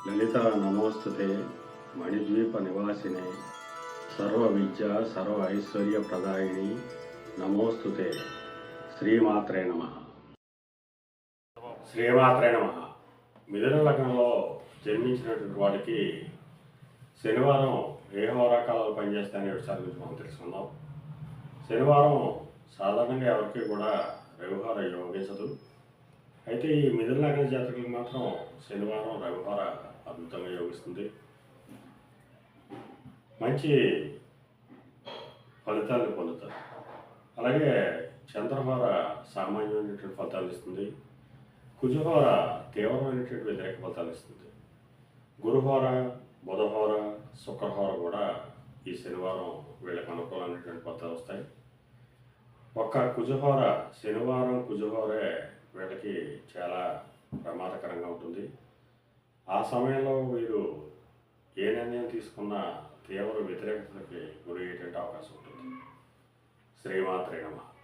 లలిత నమోస్తుతే మణిద్వీప నివాసినే సర్వ విద్య సర్వ ఐశ్వర్య ప్రదాయిని నమోస్తుతే. శ్రీమాత్రే నమ. శ్రీమాత్రే నమ. మిథున లగ్నంలో జన్మించినటువంటి వాడికి శనివారం ఏ హోరాకాలాలు పనిచేస్తాయనే విషయాల గురించి మనం తెలుసుకుందాం. శనివారం సాధారణంగా ఎవరికి కూడా రవివార యోగించదు. అయితే ఈ మిథున లగ్న జాతకులకు మాత్రం శనివారం రవివార అద్భుతంగా యోగిస్తుంది. మంచి ఫలితాలను పొందుతారు. అలాగే చంద్రహోర సామాన్యమైనటువంటి ఫలితాలు ఇస్తుంది. కుజహోర తీవ్రమైనటువంటి వ్యతిరేక ఫలితాలు ఇస్తుంది. గురుహోర, బుధహోర, శుక్రహోర కూడా ఈ శనివారం వీళ్ళకి అనుకూలమైనటువంటి ఫలితాలు వస్తాయి. ఒక్క కుజహోర, శనివారం కుజహోరే వీళ్ళకి చాలా ప్రమాదకరంగా ఉంటుంది. ఆ సమయంలో వీరు ఏ నిర్ణయం తీసుకున్నా తీవ్ర వ్యతిరేకతకి గురయ్యేటువంటి అవకాశం ఉంటుంది. శ్రీమాత్రే నమః.